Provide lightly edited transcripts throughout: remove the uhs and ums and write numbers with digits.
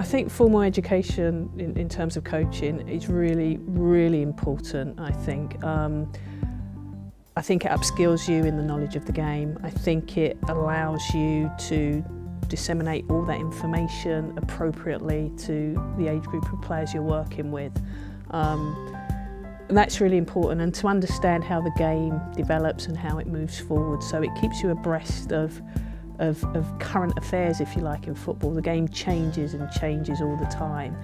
I think formal education in terms of coaching is really, really important, I think. I think it upskills you in the knowledge of the game. I think it allows you to disseminate all that information appropriately to the age group of players you're working with. And that's really important, and to understand how the game develops and how it moves forward. So it keeps you abreast of current affairs, if you like, in football. The game changes and changes all the time,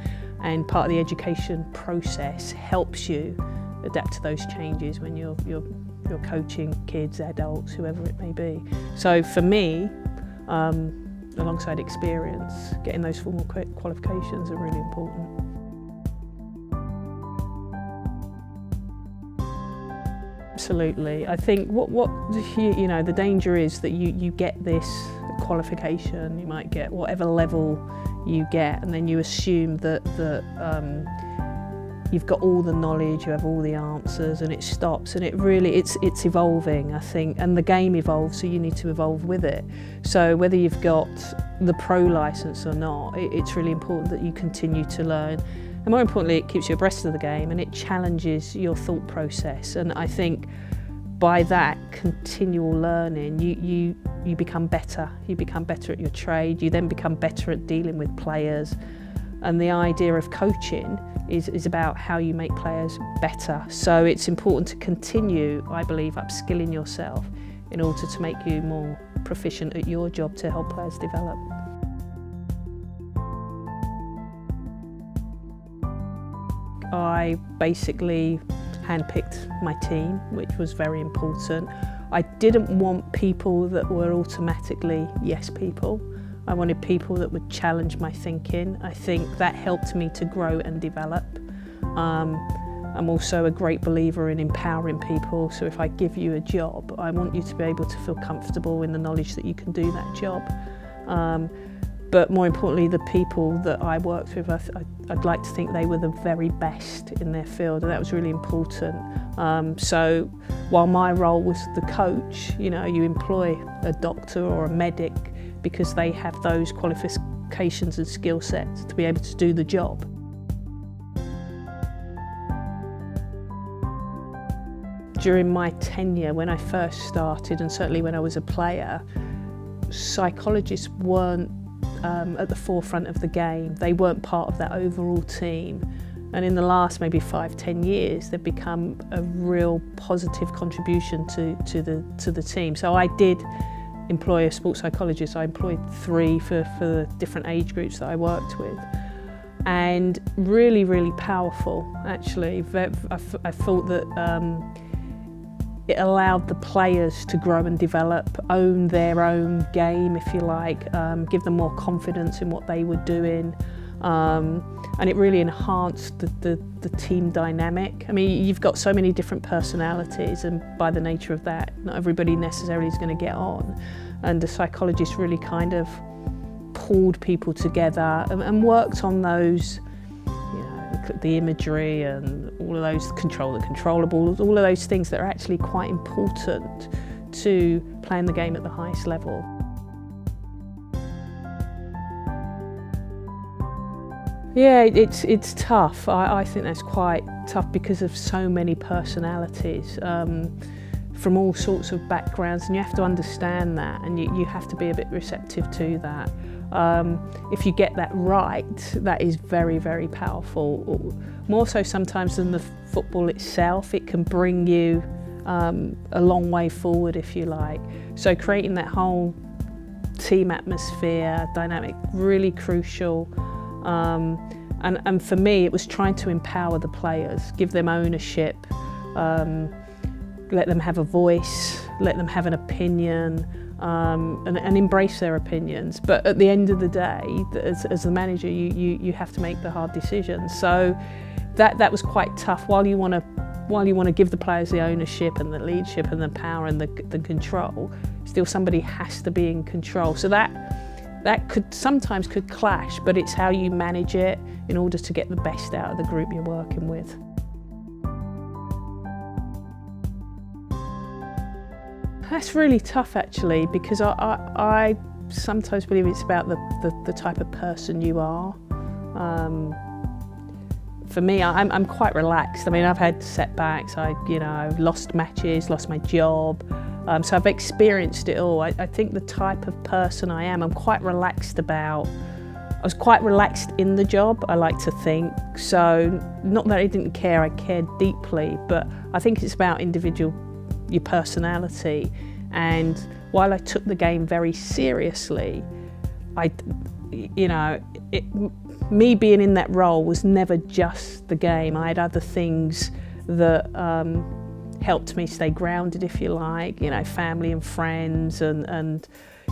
and part of the education process helps you adapt to those changes when you're coaching kids, adults, whoever it may be. So for me, alongside experience, getting those formal qualifications are really important. Absolutely. I think what you know, the danger is that you get this qualification, you might get whatever level you get, and then you assume that you've got all the knowledge, you have all the answers, and it stops. And it's evolving, I think, and the game evolves, so you need to evolve with it. So whether you've got the pro license or not, it's really important that you continue to learn. And more importantly, it keeps you abreast of the game and it challenges your thought process. And I think by that continual learning, you become better. You become better at your trade. You then become better at dealing with players. And the idea of coaching is about how you make players better. So it's important to continue, I believe, upskilling yourself in order to make you more proficient at your job to help players develop. I basically handpicked my team, which was very important. I didn't want people that were automatically yes people. I wanted people that would challenge my thinking. I think that helped me to grow and develop. I'm also a great believer in empowering people, so if I give you a job, I want you to be able to feel comfortable in the knowledge that you can do that job. But more importantly, the people that I worked with, I'd like to think they were the very best in their field, and that was really important. So while my role was the coach, you know, you employ a doctor or a medic because they have those qualifications and skill sets to be able to do the job. During my tenure, when I first started, and certainly when I was a player, psychologists weren't at the forefront of the game. They weren't part of that overall team. And in the last maybe 5-10 years, they've become a real positive contribution to the team. So I did employ a sports psychologist. I employed 3 for the different age groups that I worked with. And really, really powerful, actually. I thought that it allowed the players to grow and develop, own their own game, if you like, give them more confidence in what they were doing. And it really enhanced the team dynamic. I mean, you've got so many different personalities, and by the nature of that, not everybody necessarily is going to get on. And the psychologist really kind of pulled people together and worked on those, you know, the imagery and all of those, the controllables, all of those things that are actually quite important to playing the game at the highest level. Yeah, it's tough. I think that's quite tough because of so many personalities from all sorts of backgrounds, and you have to understand that, and you have to be a bit receptive to that. If you get that right, that is very, very powerful. More so sometimes than the football itself, it can bring you a long way forward, if you like. So creating that whole team atmosphere, dynamic, really crucial. And for me, it was trying to empower the players, give them ownership, let them have a voice, let them have an opinion, and embrace their opinions. But at the end of the day, as the manager, you have to make the hard decisions. So that was quite tough. While you want to give the players the ownership and the leadership and the power and the control, still somebody has to be in control. So that sometimes could clash, but it's how you manage it in order to get the best out of the group you're working with. That's really tough, actually, because I sometimes believe it's about the type of person you are. For me, I'm quite relaxed. I mean, I've had setbacks. I've lost matches, lost my job. So I've experienced it all. I think the type of person I am, I'm quite relaxed about. I was quite relaxed in the job, I like to think. So not that I didn't care, I cared deeply, but I think it's about your personality. And while I took the game very seriously, me being in that role was never just the game. I had other things that helped me stay grounded, if you like, family and friends and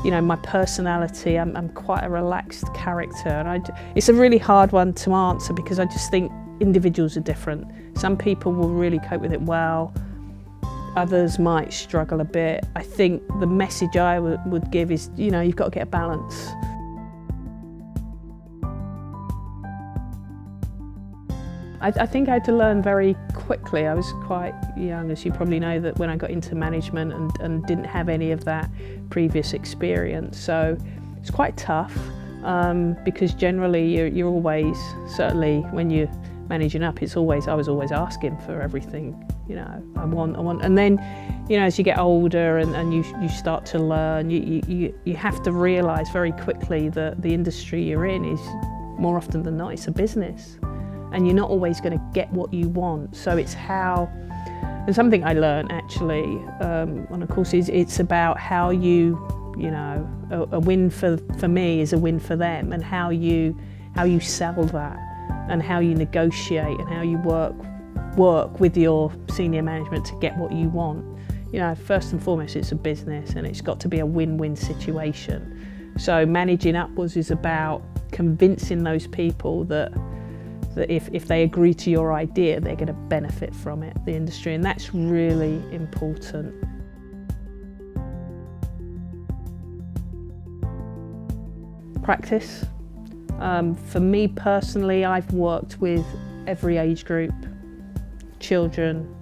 my personality. I'm quite a relaxed character, and it's a really hard one to answer because I just think individuals are different. Some people will really cope with it well, others might struggle a bit. I think the message I would give is, you've got to get a balance. I think I had to learn very quickly. I was quite young, as you probably know, that when I got into management and didn't have any of that previous experience. So it's quite tough because generally you're always, certainly when you're managing up, I was always asking for everything, I want. And then, as you get older and you start to learn, you have to realise very quickly that the industry you're in is, more often than not, it's a business. And you're not always going to get what you want. So it's how, and something I learned actually on a course is it's about how a win for me is a win for them, and how you sell that, and how you negotiate, and how you work with your senior management to get what you want. First and foremost, it's a business and it's got to be a win-win situation. So managing upwards is about convincing those people that if they agree to your idea, they're going to benefit from it, the industry, and that's really important. Practice. For me personally, I've worked with every age group, children,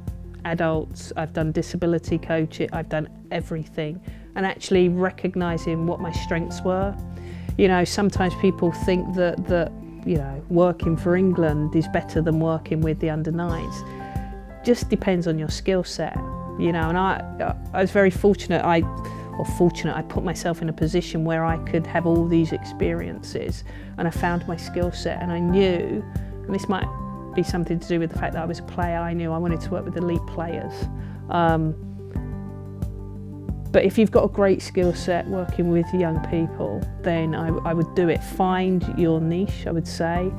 adults, I've done disability coaching, I've done everything, and actually recognising what my strengths were. Sometimes people think that working for England is better than working with the under-9s. Just depends on your skill set, and I was very fortunate. I put myself in a position where I could have all these experiences, and I found my skill set, and I knew, and this might be something to do with the fact that I was a player, I knew I wanted to work with elite players. But if you've got a great skill set working with young people, then I would do it. Find your niche, I would say.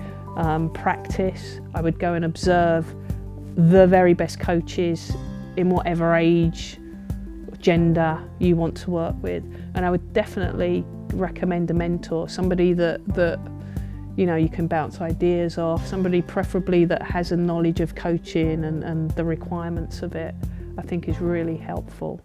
Practice. I would go and observe the very best coaches in whatever age, gender you want to work with. And I would definitely recommend a mentor, somebody that you can bounce ideas off, somebody preferably that has a knowledge of coaching and the requirements of it, I think is really helpful.